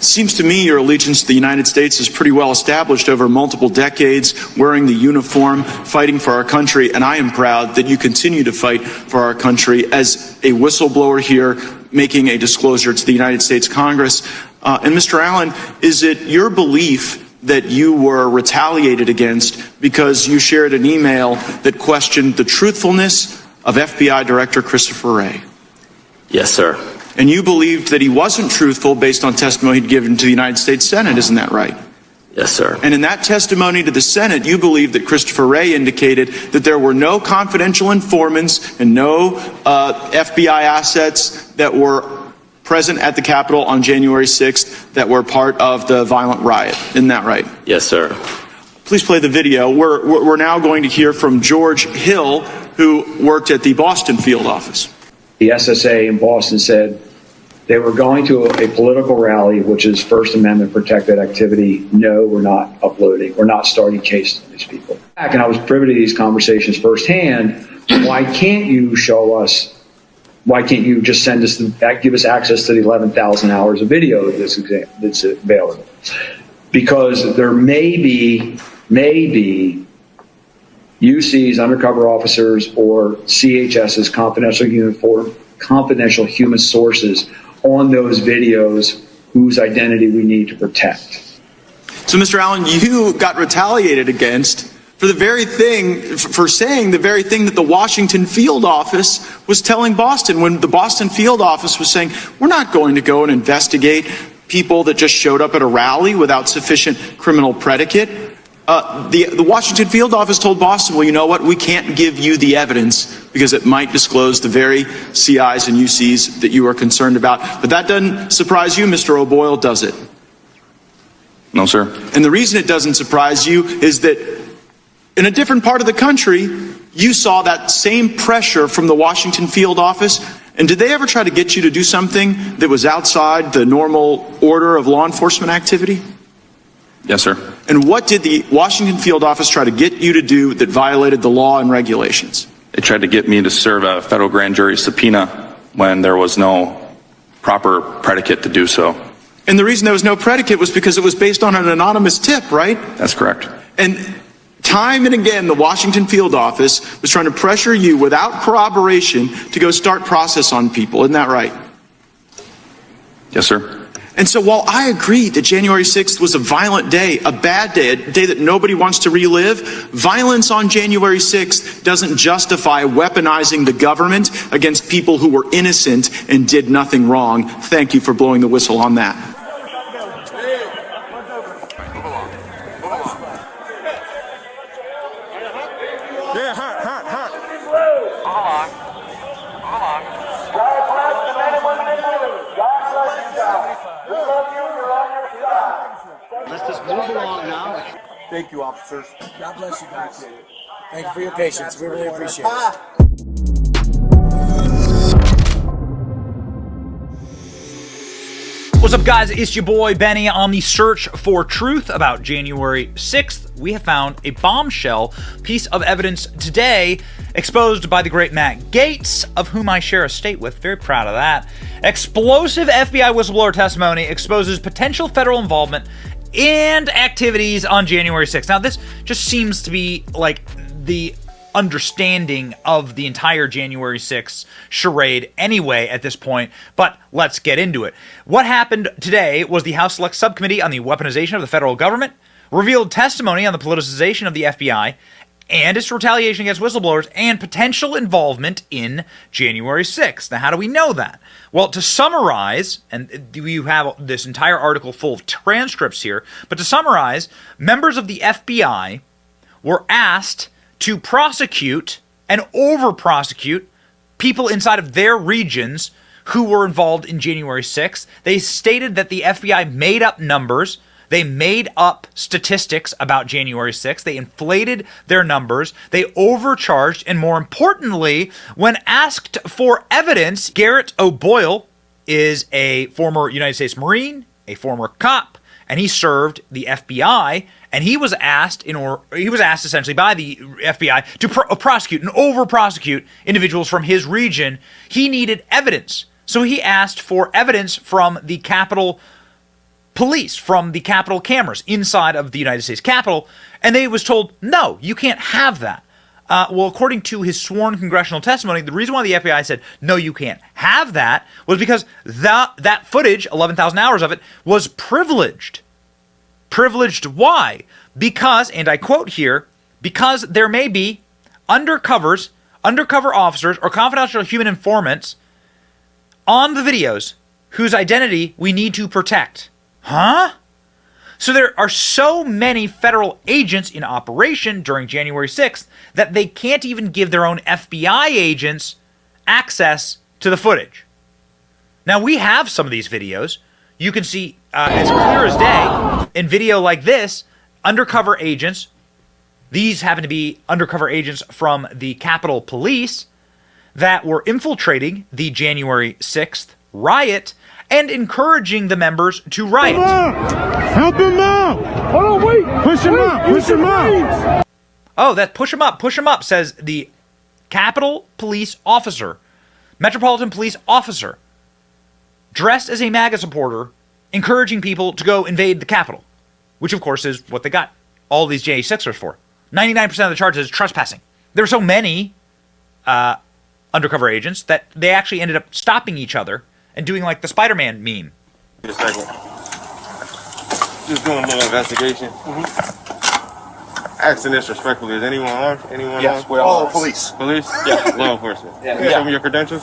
seems to me your allegiance to the United States is pretty well established over multiple decades, wearing the uniform, fighting for our country, and I am proud that you continue to fight for our country as a whistleblower here, making a disclosure to the United States Congress. And Mr. Allen, is it your belief that you were retaliated against because you shared an email that questioned the truthfulness of FBI Director Christopher Wray? Yes, sir. And you believed that he wasn't truthful based on testimony he'd given to the United States Senate, isn't that right? Yes, sir. And in that testimony to the Senate, you believed that Christopher Wray indicated that there were no confidential informants and no FBI assets that were present at the Capitol on January 6th that were part of the violent riot. Isn't that right? Yes, sir. Please play the video. We're now going to hear from George Hill, who worked at the Boston field office. The SSA in Boston said they were going to a political rally, which is First Amendment protected activity. No, we're not uploading. We're not starting cases on these people. And I was privy to these conversations firsthand. Why can't you show us? Why can't you just send us, give us access to the 11,000 hours of video that's available? Because there may be UC's undercover officers or CHS's confidential human sources on those videos whose identity we need to protect. So, Mr. Allen, you got retaliated against for saying the very thing that the Washington field office was telling Boston, when the Boston field office was saying, we're not going to go and investigate people that just showed up at a rally without sufficient criminal predicate. The Washington field office told Boston, well, you know what, we can't give you the evidence because it might disclose the very CIs and UCs that you are concerned about. But that doesn't surprise you, Mr. O'Boyle, does it? No, sir. And the reason it doesn't surprise you is that in a different part of the country, you saw that same pressure from the Washington field office. And did they ever try to get you to do something that was outside the normal order of law enforcement activity? Yes, sir. And what did the Washington field office try to get you to do that violated the law and regulations? They tried to get me to serve a federal grand jury subpoena when there was no proper predicate to do so. And the reason there was no predicate was because it was based on an anonymous tip, right? That's correct. And time and again, the Washington field office was trying to pressure you without corroboration to go start process on people. Isn't that right? Yes, sir. And so while I agree that January 6th was a violent day, a bad day, a day that nobody wants to relive, violence on January 6th doesn't justify weaponizing the government against people who were innocent and did nothing wrong. Thank you for blowing the whistle on that. Let's just move along now. Thank you, officers. God bless you guys. Thank you for your patience. We really appreciate it. What's up, guys? It's your boy Benny. On the search for truth about January 6th, we have found a bombshell piece of evidence today exposed by the great Matt Gaetz, of whom I share a state with. Very proud of that. Explosive FBI whistleblower testimony exposes potential federal involvement and activities on January 6th. Now, this just seems to be like the understanding of the entire January 6th charade anyway at this point, but let's get into it. What happened today was the House Select Subcommittee on the Weaponization of the Federal Government revealed testimony on the politicization of the FBI and its retaliation against whistleblowers and potential involvement in January 6th. Now, how do we know that? Well, to summarize, and you have this entire article full of transcripts here, but to summarize, members of the FBI were asked to prosecute and over-prosecute people inside of their regions who were involved in January 6th. They stated that the FBI made up numbers. They made up statistics about January 6th. They inflated their numbers. They overcharged. And more importantly, when asked for evidence, Garrett O'Boyle is a former United States Marine, a former cop, and he served the FBI. And he was asked essentially by the FBI to prosecute and over-prosecute individuals from his region. He needed evidence. So he asked for evidence from the Capitol police from the Capitol cameras inside of the United States Capitol, and they was told, no, you can't have that. Well, according to his sworn congressional testimony, the reason why the FBI said, no, you can't have that, was because that footage, 11,000 hours of it, was privileged. Privileged why? Because, and I quote here, because there may be undercover officers, or confidential human informants on the videos whose identity we need to protect. Huh? So there are so many federal agents in operation during January 6th that they can't even give their own FBI agents access to the footage. Now, we have some of these videos. You can see, it's clear as day, in video like this, undercover agents. These happen to be undercover agents from the Capitol Police that were infiltrating the January 6th riot and encouraging the members to riot. Help him out! Hold on, wait! Push him up! Push him up! Oh, that push him up, says the Capitol Police officer, Metropolitan Police officer, dressed as a MAGA supporter, encouraging people to go invade the Capitol, which of course is what they got all these J6ers for. 99% of the charges is trespassing. There were so many undercover agents that they actually ended up stopping each other and doing like the Spider-Man meme. Just a second. Just doing a little investigation. Asking this respectfully, is anyone armed? Anyone Yes, armed? we're all police. Police? Yeah. Law enforcement. Yeah. Can you show me your credentials?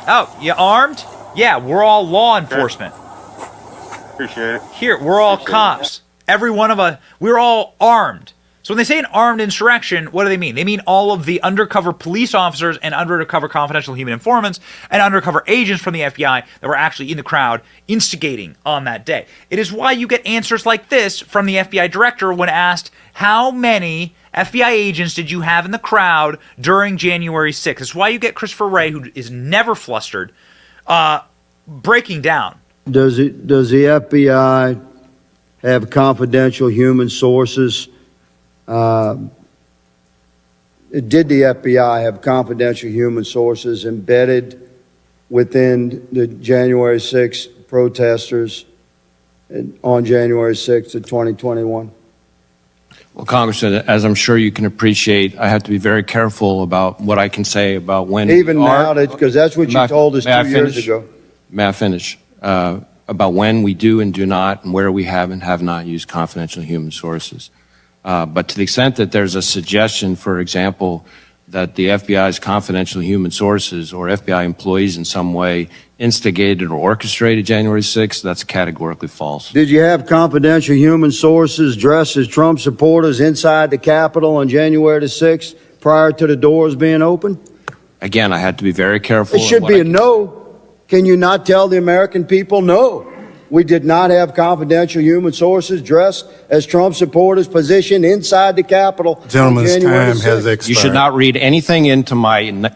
Oh, you armed? Yeah, we're all law enforcement. Appreciate it. Here, we're all cops. Every one of us, we're all armed. So when they say an armed insurrection, what do they mean? They mean all of the undercover police officers and undercover confidential human informants and undercover agents from the FBI that were actually in the crowd instigating on that day. It is why you get answers like this from the FBI director when asked, how many FBI agents did you have in the crowd during January 6th? It's why you get Christopher Wray, who is never flustered, breaking down. Does the FBI have confidential human sources? Did the FBI have confidential human sources embedded within the January 6th protesters on January 6th of 2021? Well, Congressman, as I'm sure you can appreciate, I have to be very careful about what I can say about when. Even now, because that's what you told us 2 years ago. May I finish? About when we do and do not, and where we have and have not used confidential human sources. But to the extent that there's a suggestion, for example, that the FBI's confidential human sources or FBI employees in some way instigated or orchestrated January 6th, that's categorically false. Did you have confidential human sources dressed as Trump supporters inside the Capitol on January the 6th prior to the doors being open? Again, I had to be very careful. It should be a no. Can you not tell the American people no? We did not have confidential human sources dressed as Trump supporters positioned inside the Capitol. Gentleman's time has expired. You should not read anything into my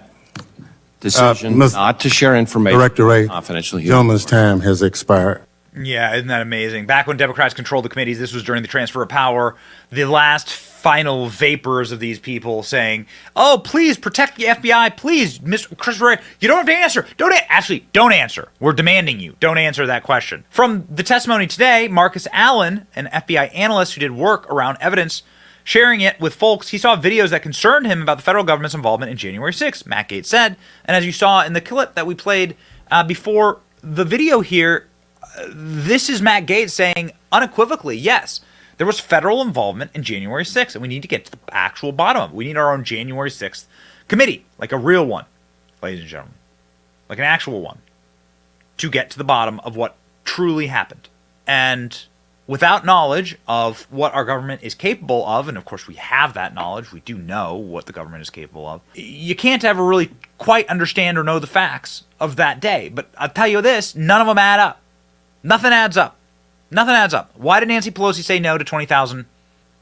decision not to share information. Director Wray, confidential human gentleman's time has expired. Yeah, isn't that amazing? Back when Democrats controlled the committees, this was during the transfer of power, the last final vapors of these people saying, oh, please protect the FBI, please, Mr. Christopher Wray, you don't have to answer. Don't answer. We're demanding you. Don't answer that question. From the testimony today, Marcus Allen, an FBI analyst who did work around evidence, sharing it with folks, he saw videos that concerned him about the federal government's involvement in January 6th, Matt Gaetz said. And as you saw in the clip that we played before the video here, this is Matt Gaetz saying unequivocally, yes, there was federal involvement in January 6th, and we need to get to the actual bottom of it. We need our own January 6th committee, like a real one, ladies and gentlemen, like an actual one, to get to the bottom of what truly happened. And without knowledge of what our government is capable of, and of course we have that knowledge, we do know what the government is capable of, you can't ever really quite understand or know the facts of that day. But I'll tell you this, none of them add up. Nothing adds up. Nothing adds up. Why did Nancy Pelosi say no to 20,000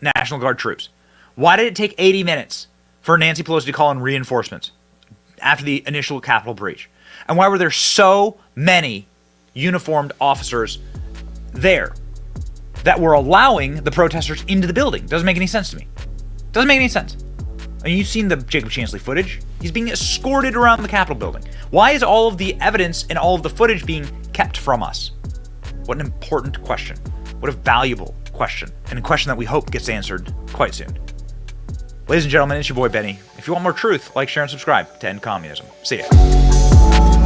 National Guard troops? Why did it take 80 minutes for Nancy Pelosi to call in reinforcements after the initial Capitol breach? And why were there so many uniformed officers there that were allowing the protesters into the building? Doesn't make any sense to me. Doesn't make any sense. I mean, you've seen the Jacob Chansley footage. He's being escorted around the Capitol building. Why is all of the evidence and all of the footage being kept from us? What an important question. What a valuable question. And a question that we hope gets answered quite soon. Ladies and gentlemen, it's your boy Benny. If you want more truth, like, share, and subscribe to End Communism. See ya.